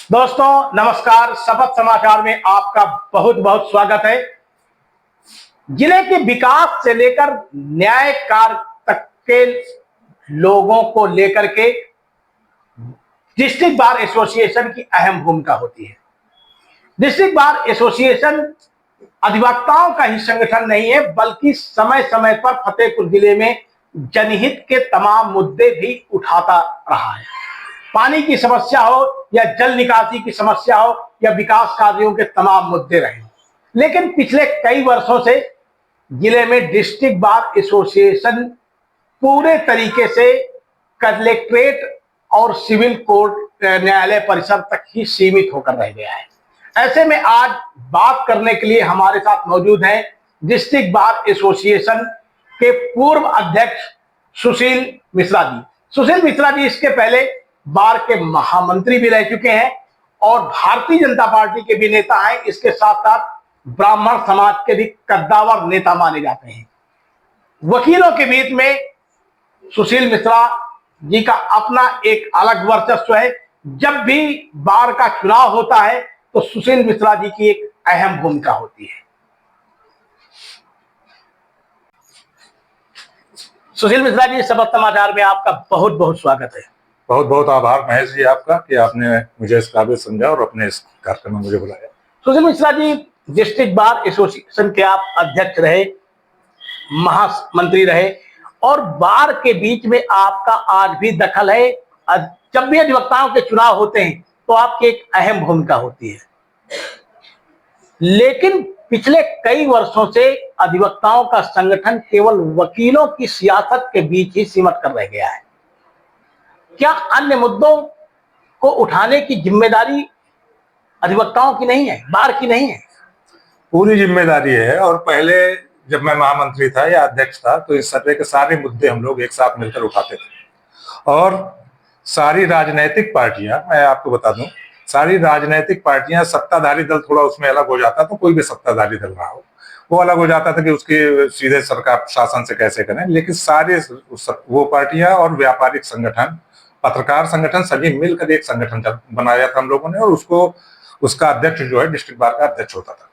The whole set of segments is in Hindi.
दोस्तों नमस्कार। शपथ समाचार में आपका बहुत बहुत स्वागत है। जिले के विकास से लेकर न्याय कार्य तक के लोगों को लेकर के डिस्ट्रिक्ट बार एसोसिएशन की अहम भूमिका होती है। डिस्ट्रिक्ट बार एसोसिएशन अधिवक्ताओं का ही संगठन नहीं है, बल्कि समय समय पर फतेहपुर जिले में जनहित के तमाम मुद्दे भी उठाता रहा है। पानी की समस्या हो या जल निकासी की समस्या हो या विकास कार्यों के तमाम मुद्दे रहे, लेकिन पिछले कई वर्षों से जिले में डिस्ट्रिक्ट बार एसोसिएशन पूरे तरीके से कलेक्ट्रेट और सिविल कोर्ट न्यायालय परिसर तक ही सीमित होकर रह गया है। ऐसे में आज बात करने के लिए हमारे साथ मौजूद हैं डिस्ट्रिक्ट बार एसोसिएशन के पूर्व अध्यक्ष सुशील मिश्रा जी। सुशील मिश्रा जी इसके पहले बार के महामंत्री भी रह चुके हैं और भारतीय जनता पार्टी के भी नेता हैं। इसके साथ साथ ब्राह्मण समाज के भी कद्दावर नेता माने जाते हैं। वकीलों के बीच में सुशील मिश्रा जी का अपना एक अलग वर्चस्व है। जब भी बार का चुनाव होता है तो सुशील मिश्रा जी की एक अहम भूमिका होती है। सुशील मिश्रा जी, शपथ समाचार में आपका बहुत बहुत स्वागत है। बहुत बहुत आभार महेश जी आपका कि आपने मुझे इस काबिल समझा और अपने इस कार्यक्रम में मुझे बुलाया। सुशील Mishra ji, district bar association के आप अध्यक्ष रहे, महामंत्री रहे और बार के बीच में आपका आज भी दखल है। जब भी अधिवक्ताओं के चुनाव होते हैं तो आपकी एक अहम भूमिका होती है, लेकिन पिछले कई वर्षों से अधिवक्ताओं का संगठन केवल वकीलों की सियासत के बीच ही सिमट कर रह गया है। क्या अन्य मुद्दों को उठाने की जिम्मेदारी अधिवक्ताओं की नहीं है, बार की नहीं है? पूरी जिम्मेदारी है। और पहले जब मैं महामंत्री था या अध्यक्ष था तो इस तरह के सारे मुद्दे हम लोग एक साथ मिलकर उठाते थे और सारी राजनीतिक पार्टियां, मैं आपको बता दूं, सारी राजनीतिक पार्टियां, सत्ताधारी दल थोड़ा उसमें अलग हो जाता था, कोई भी सत्ताधारी दल रहा हो वो अलग हो जाता था कि उसके सीधे सरकार शासन से कैसे करें, लेकिन सारे वो पार्टियां और व्यापारिक संगठन, पत्रकार संगठन सभी मिलकर एक संगठन बनाया था हम लोगों ने और उसका अध्यक्ष जो है डिस्ट्रिक्ट बार का अध्यक्ष होता था।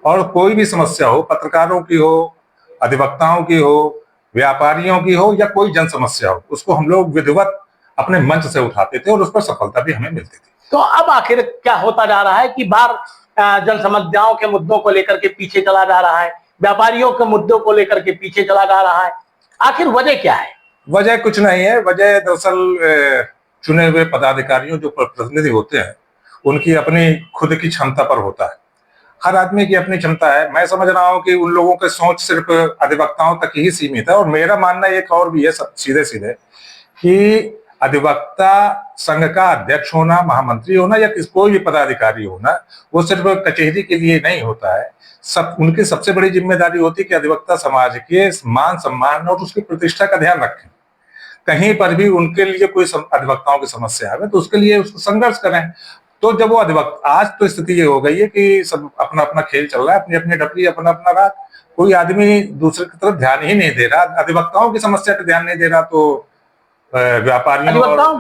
और कोई भी समस्या हो, पत्रकारों की हो, अधिवक्ताओं की हो, व्यापारियों की हो या कोई जन समस्या हो, उसको हम लोग विधिवत अपने मंच से उठाते थे और उस पर सफलता भी हमें मिलती थी। तो अब आखिर क्या होता जा रहा है कि बार जन समस्याओं के मुद्दों को लेकर के पीछे चला जा रहा है, व्यापारियों के मुद्दों को लेकर के पीछे चला जा रहा है? आखिर वजह क्या है? वजह कुछ नहीं है। वजह दरअसल चुने हुए पदाधिकारियों जो प्रतिनिधि होते हैं उनकी अपनी खुद की क्षमता पर होता है। हर आदमी की अपनी क्षमता है। मैं समझ रहा हूँ कि उन लोगों की सोच सिर्फ अधिवक्ताओं तक ही सीमित है और मेरा मानना एक और भी है सीधे सीधे कि अधिवक्ता संघ का अध्यक्ष होना, महामंत्री होना या कोई भी पदाधिकारी होना वो सिर्फ कचहरी के लिए नहीं होता है। उनकी सबसे बड़ी जिम्मेदारी होती है कि अधिवक्ता समाज के मान सम्मान और उसकी प्रतिष्ठा का ध्यान रखें। कहीं पर भी उनके लिए कोई अधिवक्ताओं की समस्या आवे तो उसके लिए उसको संघर्ष करें। तो जब वो अधिवक्ता, आज तो स्थिति ये हो गई है कि सब अपना अपना खेल चल रहा है, अपनी अपनी डपली, अपना अपना रात, कोई आदमी दूसरे की तरफ ध्यान ही नहीं दे रहा। अधिवक्ताओं की समस्या पर ध्यान नहीं दे रहा तो व्यापारियों अधिवक्ताओं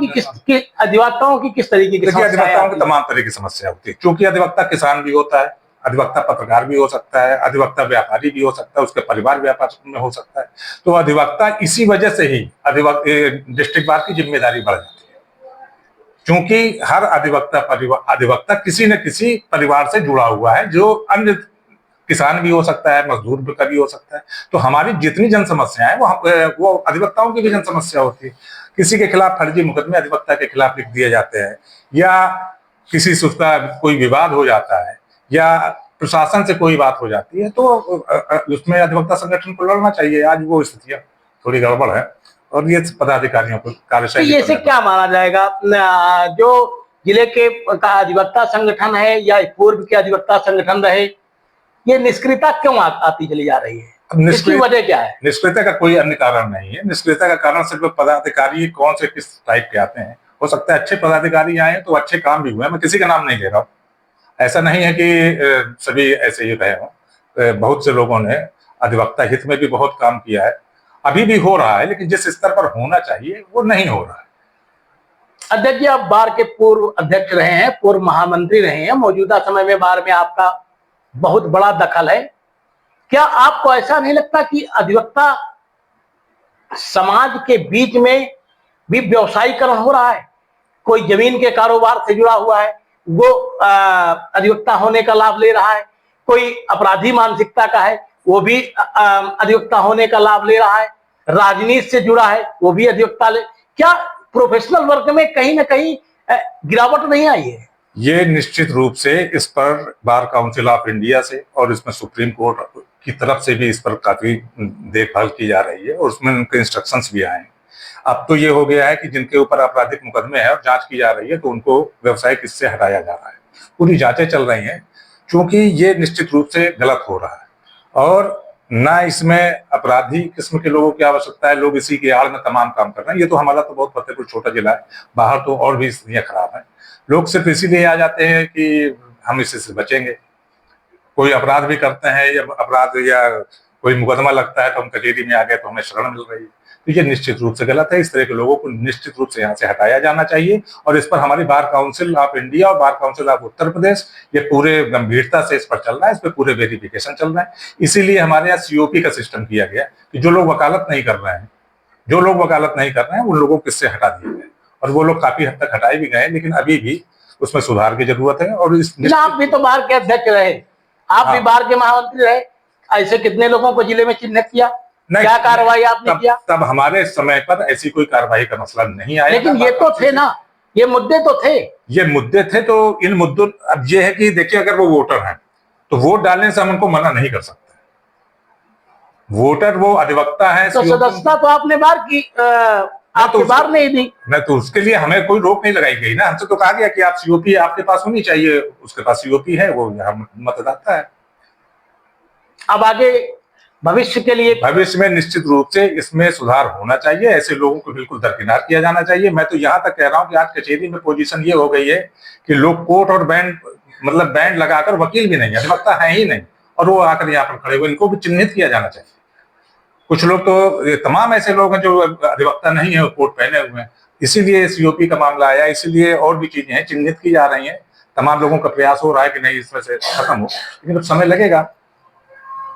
की किस तरीके की समस्या? अधिवक्ताओं की तमाम तरह की समस्या होती है, क्योंकि अधिवक्ता किसान भी होता है, अधिवक्ता पत्रकार भी हो सकता है, अधिवक्ता व्यापारी भी हो सकता है, उसके परिवार व्यापार में हो सकता है। तो अधिवक्ता इसी वजह से ही डिस्ट्रिक्ट बार की जिम्मेदारी बढ़ जाती है, क्योंकि हर अधिवक्ता किसी न किसी परिवार से जुड़ा हुआ है, जो अन्य किसान भी हो सकता है, मजदूर का भी हो सकता है। तो हमारी जितनी जन समस्याएं वो अधिवक्ताओं की भी जन समस्या होती है। किसी के खिलाफ फर्जी मुकदमे अधिवक्ता के खिलाफ लिख दिए जाते हैं या किसी से उसका कोई विवाद हो जाता है या प्रशासन से कोई बात हो जाती है तो उसमें अधिवक्ता संगठन को लड़ना चाहिए। आज वो स्थितियां थोड़ी गड़बड़ है और ये पदाधिकारियों को कार्यशैली। ये से क्या माना जाएगा, जो जिले के अधिवक्ता संगठन है या पूर्व के अधिवक्ता संगठन रहे, ये निष्क्रियता क्यों आती चली जा रही है? इसकी वजह क्या है? निष्क्रियता का कोई अन्य कारण नहीं है। निष्क्रियता का कारण सिर्फ पदाधिकारी कौन से किस टाइप के आते हैं। हो सकता है अच्छे पदाधिकारी आए तो अच्छे काम भी हुए, मैं किसी का नाम नहीं ले रहा हूँ, ऐसा नहीं है कि सभी ऐसे ही रहे हों। बहुत से लोगों ने अधिवक्ता हित में भी बहुत काम किया है, अभी भी हो रहा है, लेकिन जिस स्तर पर होना चाहिए वो नहीं हो रहा है। अध्यक्ष जी, आप बार के पूर्व अध्यक्ष रहे हैं, पूर्व महामंत्री रहे हैं, मौजूदा समय में बार में आपका बहुत बड़ा दखल है। क्या आपको ऐसा नहीं लगता कि अधिवक्ता समाज के बीच में भी व्यवसायीकरण हो रहा है? कोई जमीन के कारोबार से जुड़ा हुआ है, वो अधिवक्ता होने का लाभ ले रहा है। कोई अपराधी मानसिकता का है, वो भी अधिवक्ता होने का लाभ ले रहा है। राजनीति से जुड़ा है, वो भी अधिवक्ता ले। क्या प्रोफेशनल वर्क में कहीं ना कहीं गिरावट नहीं आई है? ये निश्चित रूप से इस पर बार काउंसिल ऑफ इंडिया से और इसमें सुप्रीम कोर्ट की तरफ से भी इस पर काफी देखभाल की जा रही है और उसमें उनके इंस्ट्रक्शंस भी आए हैं। अब तो ये हो गया है कि जिनके ऊपर आपराधिक मुकदमे है और जांच की जा रही है तो उनको व्यवसाय किससे हटाया जा रहा है, पूरी जांचें चल रही हैं, क्योंकि ये निश्चित रूप से गलत हो रहा है और ना इसमें अपराधी किस्म के लोगों की आवश्यकता है। लोग इसी की आड़ में तमाम काम कर रहे हैं। ये तो हमारा तो बहुत फतेहपुर छोटा जिला है, बाहर तो और भी स्थितियां खराब है। लोग सिर्फ इसीलिए आ जाते हैं कि हम इससे से बचेंगे। कोई अपराध भी करते हैं या अपराध या कोई मुकदमा लगता है तो हम कचहरी में आ गए तो हमें शरण मिल रही है, तो ये निश्चित रूप से गलत है। इस तरह के लोगों को निश्चित रूप से यहाँ से हटाया जाना चाहिए और इस पर हमारी बार काउंसिल ऑफ इंडिया और bar council of Uttar Pradesh ये पूरे गंभीरता से इस पर चल रहा है, इस पर पूरे वेरिफिकेशन चल रहा है। इसीलिए हमारे यहाँ सीओपी का सिस्टम किया गया कि जो लोग वकालत नहीं कर रहे हैं उन लोगों को किससे हटा दिया गया और वो लोग काफी हद तक हटाए भी गए, लेकिन अभी भी उसमें सुधार की जरूरत है। और आप भी तो बार के अध्यक्ष रहे, आप भी बार के महामंत्री रहे, ऐसे कितने लोगों को जिले में चिन्हित किया? क्या कार्रवाई आपने किया? तब हमारे समय पर ऐसी कोई कार्रवाई का मसला नहीं आया, लेकिन ये तो थे ना, ये मुद्दे थे। तो इन मुद्दों, अब ये है कि देखिए अगर वो वोटर हैं तो वोट डालने से हम उनको मना नहीं कर सकते। वोटर वो अधिवक्ता है तो सदस्यता तो आपने बार की आपके बार नहीं दी ना, तो उसके लिए हमें कोई रोक नहीं लगाई गई ना। हमसे तो कहा गया कि आप सीओपी आपके पास होनी चाहिए, उसके पास सीओपी है, वो यहाँ मतदाता है। अब आगे भविष्य के लिए भविष्य में निश्चित रूप से इसमें सुधार होना चाहिए। ऐसे लोगों को बिल्कुल दरकिनार किया जाना चाहिए। मैं तो यहाँ तक कह रहा हूँ कि आज कचहरी में पोजीशन ये हो गई है कि लोग कोट और बैंड लगाकर वकील भी नहीं है, अधिवक्ता है ही नहीं, और वो आकर यहाँ पर खड़े हुए, इनको भी चिन्हित किया जाना चाहिए। कुछ लोग तो तमाम ऐसे लोग हैं जो अधिवक्ता नहीं है, कोट पहने हुए हैं, इसीलिए सीओपी का मामला आया, इसीलिए और भी चीजें हैं चिन्हित की जा रही हैं। तमाम लोगों का प्रयास हो रहा है कि नहीं इसमें से खत्म हो, लेकिन अब समय लगेगा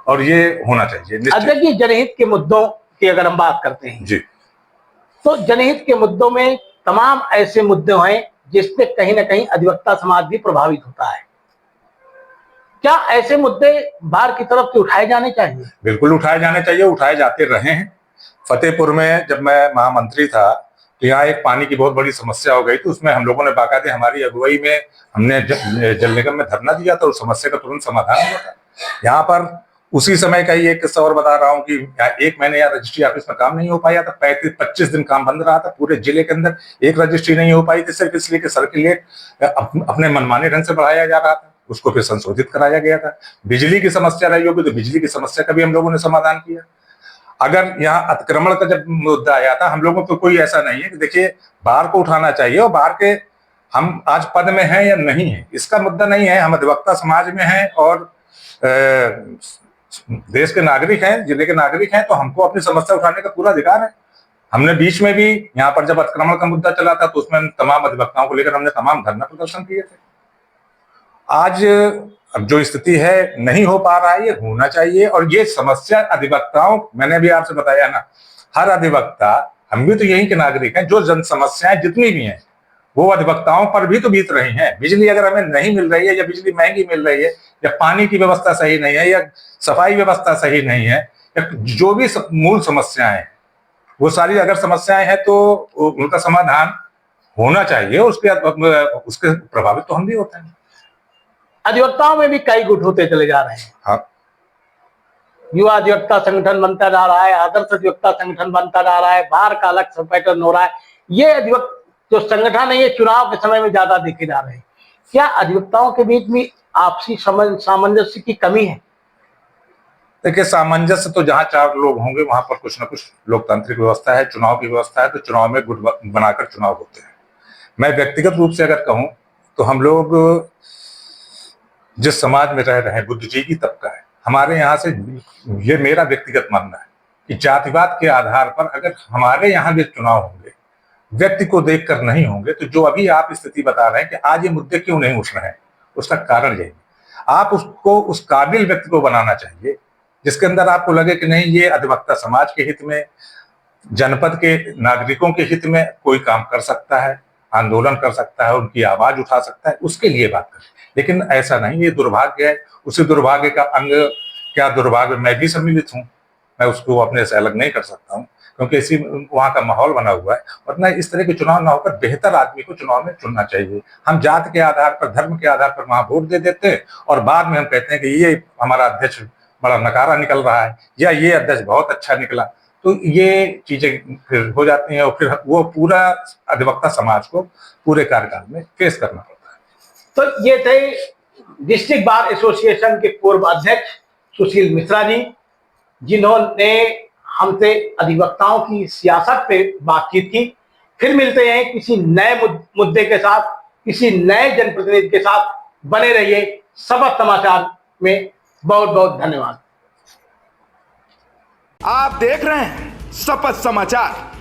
और ये होना चाहिए। अध्यक्ष जी, जनहित के मुद्दों की अगर हम बात करते हैं जी, तो जनहित के मुद्दों में तमाम ऐसे मुद्दे हैं जिससे कहीं ना कहीं अधिवक्ता समाज भी प्रभावित होता है। क्या ऐसे मुद्दे बार की तरफ से उठाए जाने चाहिए? बिल्कुल उठाए जाने चाहिए, उठाए जाते रहे हैं। फतेहपुर में जब मैं महामंत्री था तो यहाँ एक पानी की बहुत बड़ी समस्या हो गई, तो उसमें हम लोगों ने बाकायदे हमारी अगुवाई में हमने जल निगम में धरना दिया था, उस समस्या का तुरंत समाधान हुआ था। यहाँ पर उसी समय का ही एक किस्सा और बता रहा हूँ कि एक महीने यहाँ रजिस्ट्री ऑफिस में काम नहीं हो पाया था, 35-25 दिन काम बंद रहा था। पूरे जिले के अंदर एक रजिस्ट्री नहीं हो पाई थी, सिर्फ इसलिए कि सर्किलेट अपने मनमाने ढंग से बढ़ाया जा रहा था, उसको फिर संशोधित कराया गया था। बिजली की समस्या रही होगी तो बिजली की समस्या का भी हम लोगों ने समाधान किया। अगर यहाँ अतिक्रमण का जब मुद्दा आया था, हम लोगों को कोई ऐसा नहीं है कि देखिए बार को उठाना चाहिए और बार के हम आज पद में हैं या नहीं है, इसका मुद्दा नहीं है। हम अधिवक्ता समाज में हैं और देश के नागरिक हैं, जिले के नागरिक हैं, तो हमको अपनी समस्या उठाने का पूरा अधिकार है। हमने बीच में भी यहाँ पर जब अतिक्रमण का मुद्दा चला था तो उसमें तमाम अधिवक्ताओं को लेकर हमने तमाम धरना प्रदर्शन किए थे। आज अब जो स्थिति है नहीं हो पा रहा है, ये होना चाहिए। और ये समस्या अधिवक्ताओं, मैंने भी आपसे बताया ना, हर अधिवक्ता, हम भी तो यही के नागरिक हैं, जो जन समस्याएं जितनी भी हैं वो अधिवक्ताओं पर भी तो बीत रही हैं। बिजली अगर हमें नहीं मिल रही है या बिजली महंगी मिल रही है या पानी की व्यवस्था सही नहीं है या सफाई व्यवस्था सही नहीं है या जो भी मूल समस्याएं हैं, वो सारी अगर समस्याएं हैं तो उनका समाधान होना चाहिए। उसके प्रभावित तो हम भी होते हैं। अधिवक्ताओं में भी कई गुट होते चले जा रहे हैं। हाँ, युवा अधिवक्ता संगठन बनता जा रहा है, आदर्श अधिवक्ता संगठन बनता जा रहा है, बाहर का अलग सब पैटर्न हो रहा है। ये अधिवक्ता जो संगठन है ये चुनाव के समय में ज्यादा देखे जा रहे हैं। क्या अधिवक्ताओं के बीच में आपसी सामंजस्य की कमी है? देखिए, सामंजस्य तो जहां चार लोग होंगे वहां पर कुछ ना कुछ लोकतांत्रिक व्यवस्था है, चुनाव की व्यवस्था है, तो चुनाव में गुट बनाकर चुनाव होते हैं। मैं व्यक्तिगत रूप से अगर कहूं तो हम लोग जिस समाज में रह रहे हैं, बुद्धिजीवी तबका है, हमारे यहाँ से, ये मेरा व्यक्तिगत मानना है कि जातिवाद के आधार पर अगर हमारे यहाँ भी चुनाव होंगे, व्यक्ति को देखकर नहीं होंगे, तो जो अभी आप स्थिति बता रहे हैं कि आज ये मुद्दे क्यों नहीं उठ रहे हैं, उसका कारण यही है। आप उसको उस काबिल व्यक्ति को बनाना चाहिए जिसके अंदर आपको लगे कि नहीं, ये अधिवक्ता समाज के हित में, जनपद के नागरिकों के हित में कोई काम कर सकता है, आंदोलन कर सकता है, उनकी आवाज उठा सकता है, उसके लिए बात करें। लेकिन ऐसा नहीं, ये दुर्भाग्य है। उसी दुर्भाग्य का अंग, क्या दुर्भाग्य, मैं भी सम्मिलित हूँ, मैं उसको अपने से अलग नहीं कर सकता हूँ, क्योंकि इसी वहां का माहौल बना हुआ है। वरना इस तरह के चुनाव ना होकर बेहतर आदमी को चुनाव में चुनना चाहिए। हम जात के आधार पर, धर्म के आधार पर वहां वोट दे देते हैं और बाद में हम कहते हैं कि ये हमारा अध्यक्ष बड़ा नकारा निकल रहा है या ये अध्यक्ष बहुत अच्छा निकला, तो ये चीजें फिर हो जाती हैं और फिर वो पूरा अधिवक्ता समाज को पूरे कार्यकाल में फेस करना पड़ता है। तो ये थे डिस्ट्रिक्ट बार एसोसिएशन के पूर्व अध्यक्ष सुशील मिश्रा जी, जिन्होंने हमसे अधिवक्ताओं की सियासत पे बातचीत की। फिर मिलते हैं किसी नए मुद्दे के साथ, किसी नए जनप्रतिनिधि के साथ। बने रहिए शपथ समाचार में। बहुत बहुत धन्यवाद। आप देख रहे हैं शपथ समाचार।